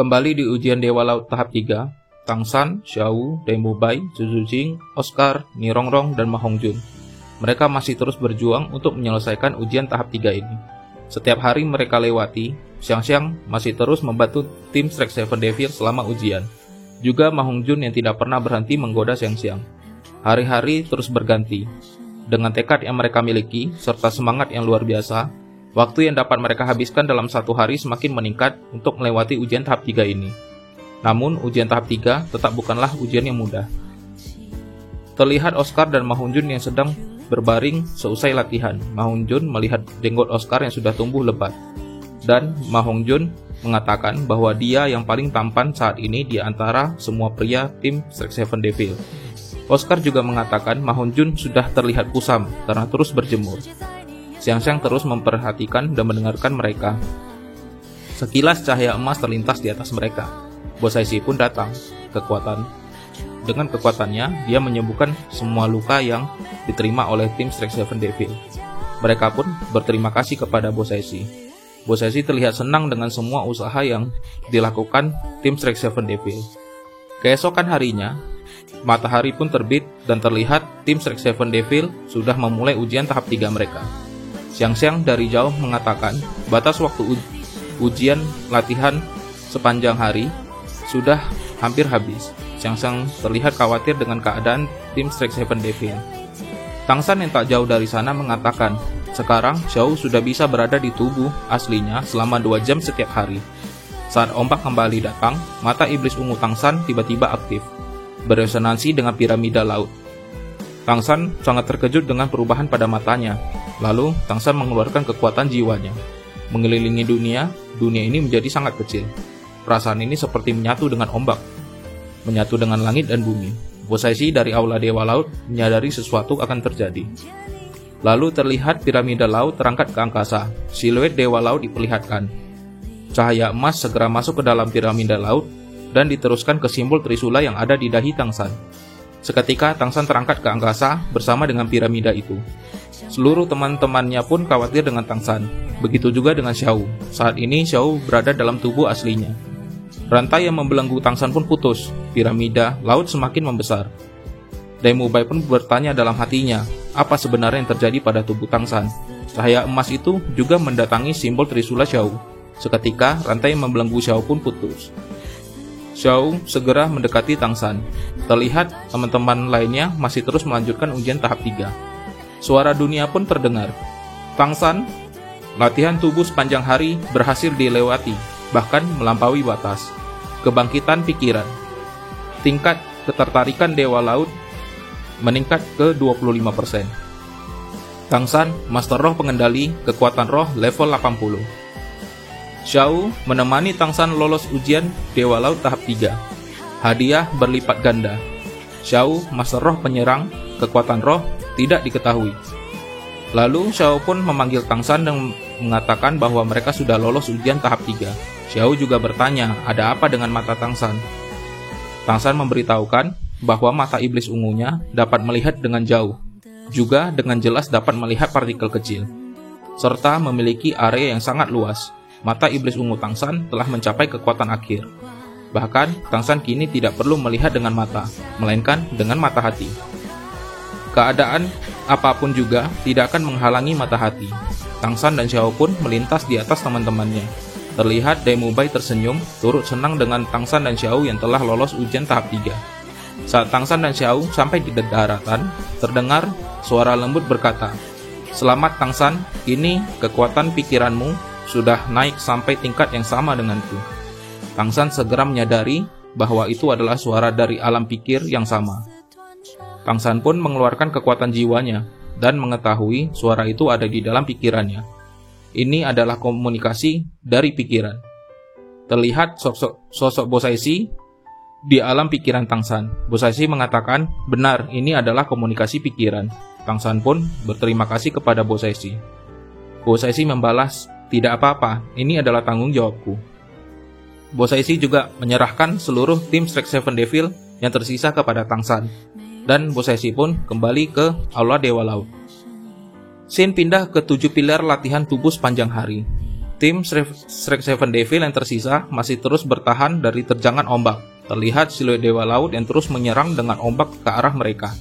Kembali di ujian Dewa Laut tahap 3, Tangsan, Xiao, Daimubai, Zuzujing, Oscar, Nirongrong, dan Ma Hongjun. Mereka masih terus berjuang untuk menyelesaikan ujian tahap 3 ini. Setiap hari mereka lewati, Xiang masih terus membantu tim Strike Seven Devil selama ujian. Juga Ma Hongjun yang tidak pernah berhenti menggoda Xiang. Hari-hari terus berganti. Dengan tekad yang mereka miliki, serta semangat yang luar biasa, waktu yang dapat mereka habiskan dalam satu hari semakin meningkat untuk melewati ujian tahap 3 ini. Namun, ujian tahap 3 tetap bukanlah ujian yang mudah. Terlihat Oscar dan Ma Hongjun yang sedang berbaring seusai latihan. Ma Hongjun melihat jenggot Oscar yang sudah tumbuh lebat. Dan Ma Hongjun mengatakan bahwa dia yang paling tampan saat ini di antara semua pria tim Strike Seven Devil. Oscar juga mengatakan Ma Hongjun sudah terlihat kusam karena terus berjemur. Xiang terus memperhatikan dan mendengarkan mereka. Sekilas cahaya emas terlintas di atas mereka. Bosaishi pun datang. Dengan kekuatannya, dia menyembuhkan semua luka yang diterima oleh tim Strike Seven Devil. Mereka pun berterima kasih kepada Bosaishi. Bosaishi terlihat senang dengan semua usaha yang dilakukan tim Strike Seven Devil. Keesokan harinya, matahari pun terbit dan terlihat tim Strike Seven Devil sudah memulai ujian tahap 3 mereka. Xiang dari jauh mengatakan batas waktu ujian latihan sepanjang hari sudah hampir habis. Xiang terlihat khawatir dengan keadaan tim Strike Seven Devil. Tangsan yang tak jauh dari sana mengatakan, sekarang Xiao sudah bisa berada di tubuh aslinya selama 2 jam setiap hari. Saat ombak kembali datang, mata iblis ungu Tangsan tiba-tiba aktif, beresonansi dengan piramida laut. Tangsan sangat terkejut dengan perubahan pada matanya. Lalu, Tangsan mengeluarkan kekuatan jiwanya. Mengelilingi dunia ini menjadi sangat kecil. Perasaan ini seperti menyatu dengan ombak, menyatu dengan langit dan bumi. Bosaishi dari Aula Dewa Laut menyadari sesuatu akan terjadi. Lalu terlihat piramida laut terangkat ke angkasa. Siluet Dewa Laut diperlihatkan. Cahaya emas segera masuk ke dalam piramida laut dan diteruskan ke simbol Trisula yang ada di dahi Tangsan. Seketika Tangsan terangkat ke angkasa bersama dengan piramida itu. Seluruh teman-temannya pun khawatir dengan Tangsan. Begitu juga dengan Xiao. Saat ini Xiao berada dalam tubuh aslinya. Rantai yang membelenggu Tangsan pun putus. Piramida laut semakin membesar. Daimubai pun bertanya dalam hatinya, apa sebenarnya yang terjadi pada tubuh Tangsan. Cahaya emas itu juga mendatangi simbol Trisula Xiao. Seketika rantai yang membelenggu Xiao pun putus. Xiao segera mendekati Tangsan. Terlihat teman-teman lainnya masih terus melanjutkan ujian tahap 3. Suara dunia pun terdengar. Tangsan, latihan tubuh sepanjang hari berhasil dilewati, bahkan melampaui batas. Kebangkitan pikiran. Tingkat ketertarikan Dewa Laut meningkat ke 25%. Tangsan, Master Roh Pengendali Kekuatan Roh level 80. Xiao menemani Tangsan lolos ujian Dewa Laut tahap 3. Hadiah berlipat ganda. Xiao, Master Roh Penyerang Kekuatan Roh tidak diketahui. Lalu Xiao pun memanggil Tangsan dan mengatakan bahwa mereka sudah lolos ujian tahap 3. Xiao juga bertanya, ada apa dengan mata Tangsan? Tangsan memberitahukan bahwa mata iblis ungunya dapat melihat dengan jauh, juga dengan jelas dapat melihat partikel kecil, serta memiliki area yang sangat luas. Mata iblis ungu Tangsan telah mencapai kekuatan akhir. Bahkan, Tangsan kini tidak perlu melihat dengan mata, melainkan dengan mata hati. Keadaan apapun juga tidak akan menghalangi mata hati. Tangsan dan Xiao pun melintas di atas teman-temannya. Terlihat Daimubai tersenyum, turut senang dengan Tangsan dan Xiao yang telah lolos ujian tahap 3. Saat Tangsan dan Xiao sampai di daratan, terdengar suara lembut berkata, "Selamat Tangsan, kini kekuatan pikiranmu sudah naik sampai tingkat yang sama denganku." Tangsan segera menyadari bahwa itu adalah suara dari alam pikir yang sama. Tangsan pun mengeluarkan kekuatan jiwanya dan mengetahui suara itu ada di dalam pikirannya. Ini adalah komunikasi dari pikiran. Terlihat sosok Bosaishi di alam pikiran Tangsan. Bosaishi mengatakan, benar, ini adalah komunikasi pikiran. Tangsan pun berterima kasih kepada Bosaishi. Bosaishi membalas, tidak apa-apa, ini adalah tanggung jawabku. Bosaishi juga menyerahkan seluruh tim Strike Seven Devil yang tersisa kepada Tangsan. Dan Bosaishi pun kembali ke Aula Dewa Laut. Scene pindah ke 7 pilar latihan tubuh sepanjang hari. Tim Strike Seven Devil yang tersisa masih terus bertahan dari terjangan ombak. Terlihat siluet Dewa Laut yang terus menyerang dengan ombak ke arah mereka.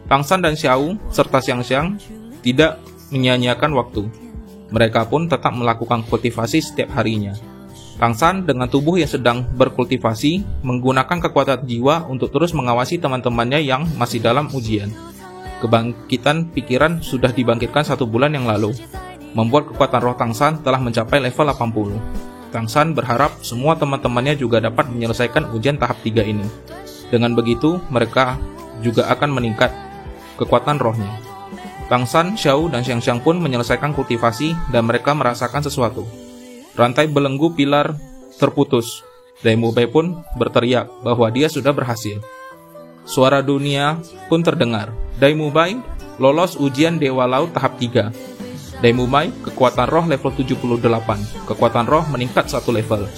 Tang San dan Xiao serta Xiang Xiang tidak menyia-nyiakan waktu. Mereka pun tetap melakukan kultivasi setiap harinya. Tang San dengan tubuh yang sedang berkultivasi menggunakan kekuatan jiwa untuk terus mengawasi teman-temannya yang masih dalam ujian. Kebangkitan pikiran sudah dibangkitkan 1 bulan yang lalu, membuat kekuatan roh Tang San telah mencapai level 80. Tang San berharap semua teman-temannya juga dapat menyelesaikan ujian tahap 3 ini. Dengan begitu, mereka juga akan meningkat kekuatan rohnya. Tang San, Xiao, dan Xiang Xiang pun menyelesaikan kultivasi dan mereka merasakan sesuatu. Rantai belenggu pilar terputus. Dai Mubai pun berteriak bahwa dia sudah berhasil. Suara dunia pun terdengar. Dai Mubai lolos ujian Dewa Laut tahap 3. Dai Mubai kekuatan roh level 78. Kekuatan roh meningkat 1 level.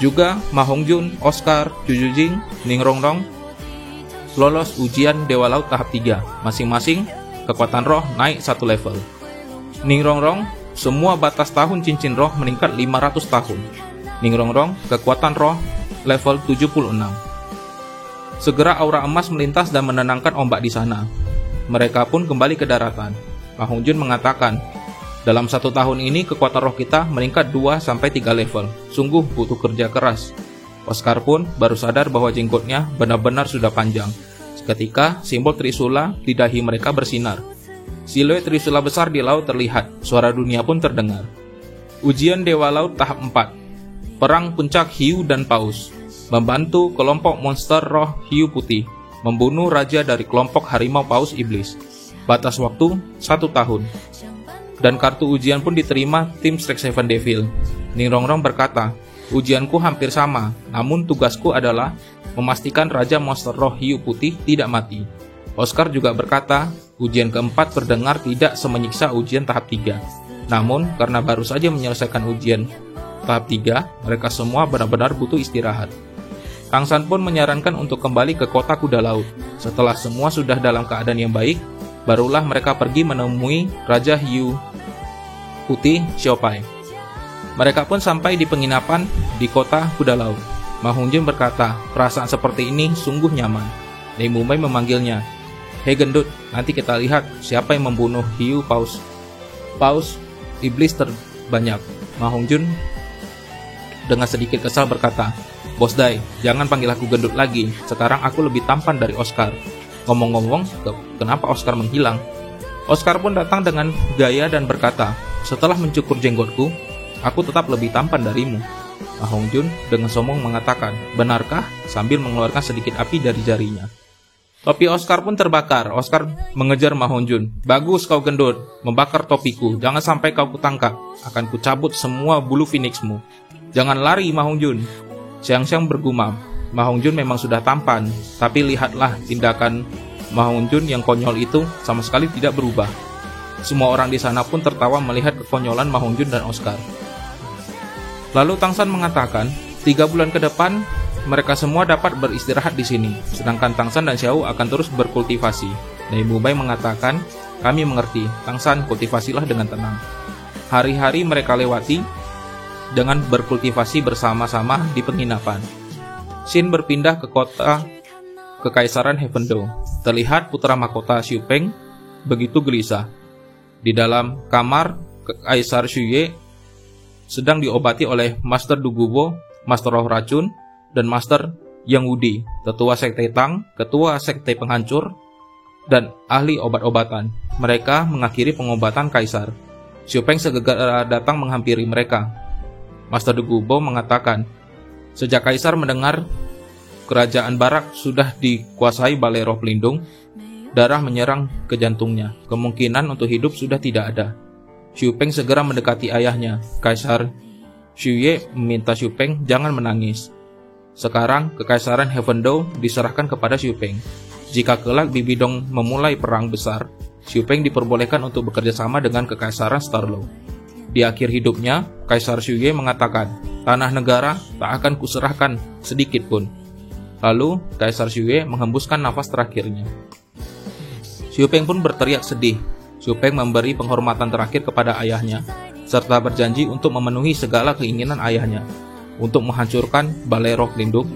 Juga Ma Hongjun, Oscar, Juju Jing, Ning Rongrong lolos ujian Dewa Laut tahap 3. Masing-masing kekuatan roh naik 1 level. Ning Rongrong semua batas tahun cincin roh meningkat 500 tahun. Ning Rongrong kekuatan roh level 76. Segera aura emas melintas dan menenangkan ombak di sana. Mereka pun kembali ke daratan. Ma Hongjun mengatakan, dalam 1 tahun ini kekuatan roh kita meningkat 2-3 level. Sungguh butuh kerja keras. Oscar pun baru sadar bahwa jenggotnya benar-benar sudah panjang. Seketika simbol Trisula di dahi mereka bersinar. Siluet Trisula besar di laut terlihat. Suara dunia pun terdengar. Ujian Dewa Laut tahap 4. Perang puncak hiu dan paus. Membantu kelompok monster roh hiu putih. Membunuh raja dari kelompok harimau paus iblis. Batas waktu 1 tahun. Dan kartu ujian pun diterima tim Strike Seven Devil. Ning Rongrong berkata, ujianku hampir sama, namun tugasku adalah memastikan raja monster roh hiu putih tidak mati. Oscar juga berkata, ujian keempat terdengar tidak semenyiksa ujian tahap 3. Namun, karena baru saja menyelesaikan ujian tahap 3, mereka semua benar-benar butuh istirahat. Tang San pun menyarankan untuk kembali ke kota kuda laut. Setelah semua sudah dalam keadaan yang baik, barulah mereka pergi menemui Raja Hiu Putih Xiaopai. Mereka pun sampai di penginapan di kota kuda laut. Ma Hongjun berkata, perasaan seperti ini sungguh nyaman. Dai Mubai memanggilnya. Hei gendut, nanti kita lihat siapa yang membunuh hiu paus iblis terbanyak. Ma Hongjun dengan sedikit kesal berkata, Bos Dai, jangan panggil aku gendut lagi. Sekarang aku lebih tampan dari Oscar. Ngomong-ngomong, kenapa Oscar menghilang? Oscar pun datang dengan gaya dan berkata, setelah mencukur jenggotku, aku tetap lebih tampan darimu. Ma Hongjun dengan sombong mengatakan, benarkah? Sambil mengeluarkan sedikit api dari jarinya. Topi Oscar pun terbakar. Oscar mengejar Ma Hongjun. Bagus kau gendut, membakar topiku. Jangan sampai kau kutangkap. Akan kucabut semua bulu phoenixmu. Jangan lari, Ma Hongjun. Xiang Xiang bergumam. Ma Hongjun memang sudah tampan, tapi lihatlah tindakan Ma Hongjun yang konyol itu sama sekali tidak berubah. Semua orang di sana pun tertawa melihat kekonyolan Ma Hongjun dan Oscar. Lalu Tang San mengatakan, 3 bulan ke depan mereka semua dapat beristirahat di sini, sedangkan Tang San dan Xiao akan terus berkultivasi. Dai Mubai mengatakan, kami mengerti, Tang San kultivasilah dengan tenang. Hari-hari mereka lewati dengan berkultivasi bersama-sama di penginapan. Xin berpindah ke kota Kekaisaran Heavendo. Terlihat putra mahkota Xu Peng begitu gelisah. Di dalam kamar, Kaisar Xue sedang diobati oleh Master Dugubo, Master Roh Racun, dan Master Yang Wudi, Tetua Sekte Tang, Ketua Sekte Penghancur, dan ahli obat-obatan. Mereka mengakhiri pengobatan Kaisar. Xu Peng segera datang menghampiri mereka. Master Dugubo mengatakan, sejak Kaisar mendengar kerajaan Barak sudah dikuasai Balai Roh Pelindung, darah menyerang ke jantungnya. Kemungkinan untuk hidup sudah tidak ada. Xu Peng segera mendekati ayahnya. Kaisar Xue meminta Xu Peng jangan menangis. Sekarang Kekaisaran Heavendo diserahkan kepada Xu Peng. Jika kelak Bibi Dong memulai perang besar, Xu Peng diperbolehkan untuk bekerja sama dengan Kekaisaran Starlo. Di akhir hidupnya, Kaisar Xue mengatakan, tanah negara tak akan kuserahkan sedikit pun. Lalu, Kaisar Xue menghembuskan nafas terakhirnya. Xu Peng pun berteriak sedih. Xu Peng memberi penghormatan terakhir kepada ayahnya. serta berjanji untuk memenuhi segala keinginan ayahnya, untuk menghancurkan Balai Roh Pelindung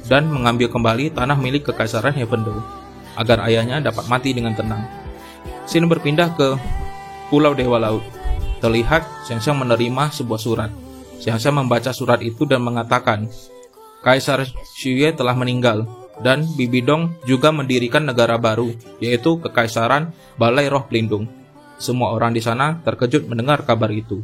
dan mengambil kembali tanah milik Kekaisaran Heavendoe, agar ayahnya dapat mati dengan tenang. Scene berpindah ke Pulau Dewa Laut. Terlihat Xiangxiang menerima sebuah surat. Xiangxiang membaca surat itu dan mengatakan, Kaisar Xue telah meninggal, dan Bibi Dong juga mendirikan negara baru, yaitu Kekaisaran Balai Roh Pelindung. Semua orang di sana terkejut mendengar kabar itu.